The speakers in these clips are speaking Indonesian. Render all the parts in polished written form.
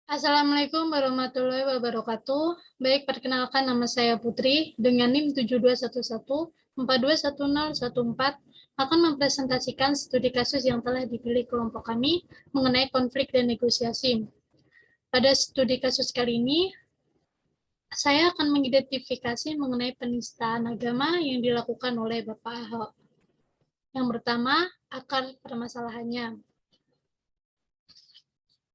Assalamualaikum warahmatullahi wabarakatuh. Baik, perkenalkan nama saya Putri dengan NIM 7211-421014 akan mempresentasikan studi kasus yang telah dipilih kelompok kami mengenai konflik dan negosiasi. Pada studi kasus kali ini, saya akan mengidentifikasi mengenai penistaan agama yang dilakukan oleh Bapak Ahok. Yang pertama, akar permasalahannya.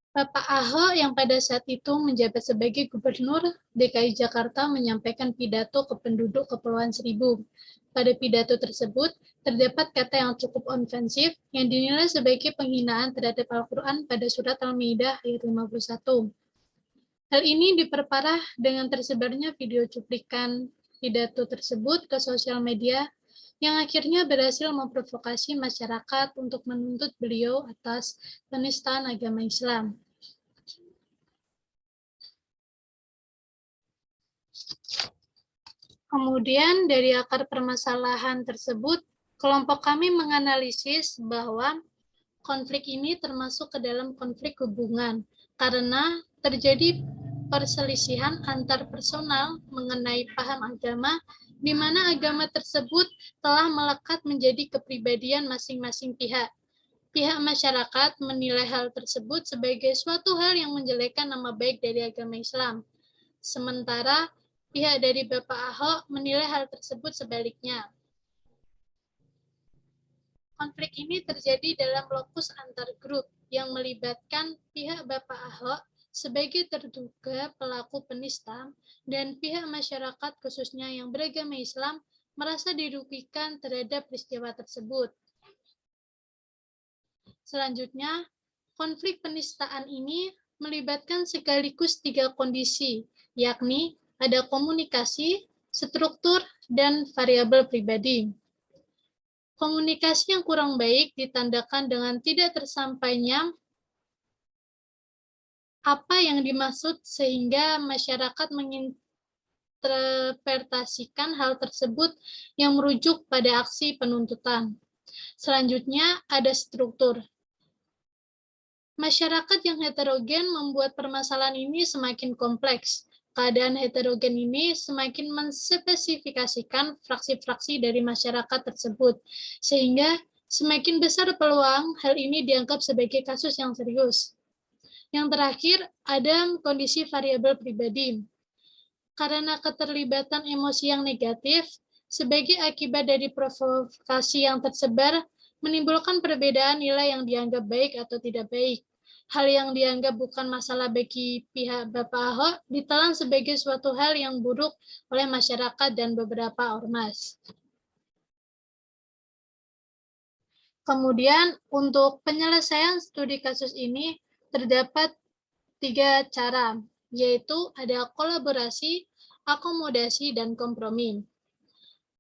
Bapak Ahok yang pada saat itu menjabat sebagai Gubernur DKI Jakarta menyampaikan pidato ke penduduk Kepulauan Seribu. Pada pidato tersebut, terdapat kata yang cukup ofensif yang dinilai sebagai penghinaan terhadap Al-Quran pada surat Al-Maidah ayat 51. Hal ini diperparah dengan tersebarnya video cuplikan pidato tersebut ke sosial media yang akhirnya berhasil memprovokasi masyarakat untuk menuntut beliau atas penistaan agama Islam. Kemudian dari akar permasalahan tersebut, kelompok kami menganalisis bahwa konflik ini termasuk ke dalam konflik hubungan karena terjadi perselisihan antar personal mengenai paham agama di mana agama tersebut telah melekat menjadi kepribadian masing-masing pihak. Pihak masyarakat menilai hal tersebut sebagai suatu hal yang menjelekkan nama baik dari agama Islam. Sementara pihak dari Bapak Ahok menilai hal tersebut sebaliknya. Konflik ini terjadi dalam lokus antar grup yang melibatkan pihak Bapak Ahok sebagai terduga pelaku penista dan pihak masyarakat khususnya yang beragama Islam merasa dirugikan terhadap peristiwa tersebut. Selanjutnya, konflik penistaan ini melibatkan sekaligus 3 kondisi, yakni ada komunikasi, struktur, dan variabel pribadi. Komunikasi yang kurang baik ditandakan dengan tidak tersampainya apa yang dimaksud sehingga masyarakat menginterpretasikan hal tersebut yang merujuk pada aksi penuntutan. Selanjutnya ada struktur. Masyarakat yang heterogen membuat permasalahan ini semakin kompleks. Keadaan heterogen ini semakin menspesifikasikan fraksi-fraksi dari masyarakat tersebut, sehingga semakin besar peluang hal ini dianggap sebagai kasus yang serius. Yang terakhir, ada kondisi variabel pribadi. Karena keterlibatan emosi yang negatif, sebagai akibat dari provokasi yang tersebar, menimbulkan perbedaan nilai yang dianggap baik atau tidak baik. Hal yang dianggap bukan masalah bagi pihak Bapak Ahok ditelan sebagai suatu hal yang buruk oleh masyarakat dan beberapa ormas. Kemudian untuk penyelesaian studi kasus ini terdapat 3 cara, yaitu ada kolaborasi, akomodasi, dan kompromi.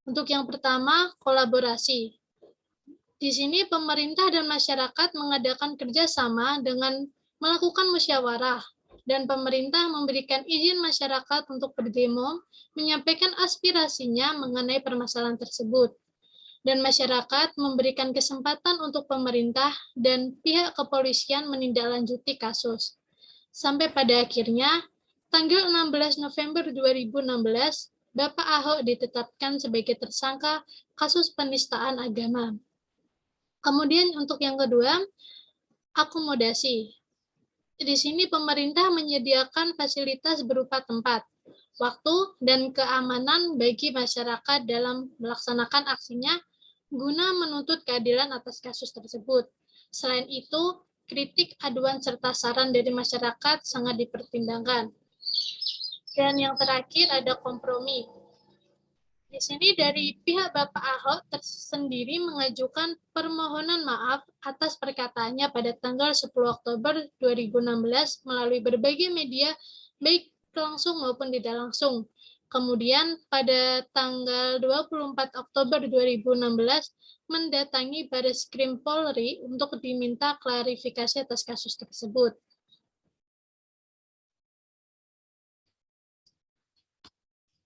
Untuk yang pertama, kolaborasi. Di sini pemerintah dan masyarakat mengadakan kerjasama dengan melakukan musyawarah, dan pemerintah memberikan izin masyarakat untuk berdemo, menyampaikan aspirasinya mengenai permasalahan tersebut. Dan masyarakat memberikan kesempatan untuk pemerintah dan pihak kepolisian menindaklanjuti kasus. Sampai pada akhirnya, tanggal 16 November 2016, Bapak Ahok ditetapkan sebagai tersangka kasus penistaan agama. Kemudian untuk yang kedua, akomodasi. Di sini pemerintah menyediakan fasilitas berupa tempat, waktu, dan keamanan bagi masyarakat dalam melaksanakan aksinya guna menuntut keadilan atas kasus tersebut. Selain itu, kritik, aduan, serta saran dari masyarakat sangat dipertimbangkan. Dan yang terakhir ada kompromi. Di sini dari pihak Bapak Ahok tersendiri mengajukan permohonan maaf atas perkataannya pada tanggal 10 Oktober 2016 melalui berbagai media, baik langsung maupun tidak langsung. Kemudian pada tanggal 24 Oktober 2016 mendatangi Bareskrim Polri untuk diminta klarifikasi atas kasus tersebut.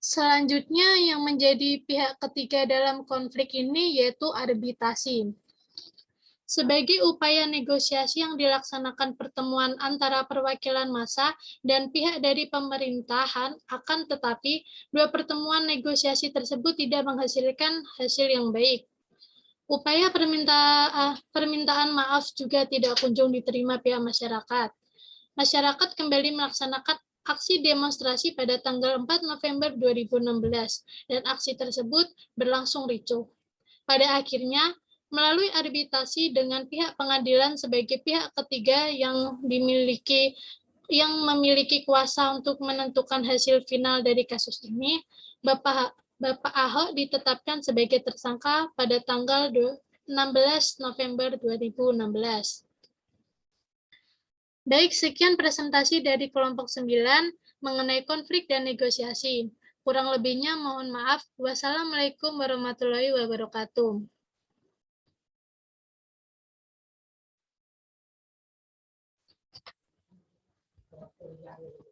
Selanjutnya yang menjadi pihak ketiga dalam konflik ini yaitu arbitrasi. Sebagai upaya negosiasi yang dilaksanakan pertemuan antara perwakilan massa dan pihak dari pemerintahan, akan tetapi dua pertemuan negosiasi tersebut tidak menghasilkan hasil yang baik. Upaya permintaan maaf juga tidak kunjung diterima pihak masyarakat. Masyarakat kembali melaksanakan aksi demonstrasi pada tanggal 4 November 2016 dan aksi tersebut berlangsung ricuh. Pada akhirnya, melalui arbitrasi dengan pihak pengadilan sebagai pihak ketiga yang memiliki kuasa untuk menentukan hasil final dari kasus ini, Bapak Ahok ditetapkan sebagai tersangka pada tanggal 16 November 2016. Baik, sekian presentasi dari kelompok 9 mengenai konflik dan negosiasi. Kurang lebihnya mohon maaf. Wassalamualaikum warahmatullahi wabarakatuh.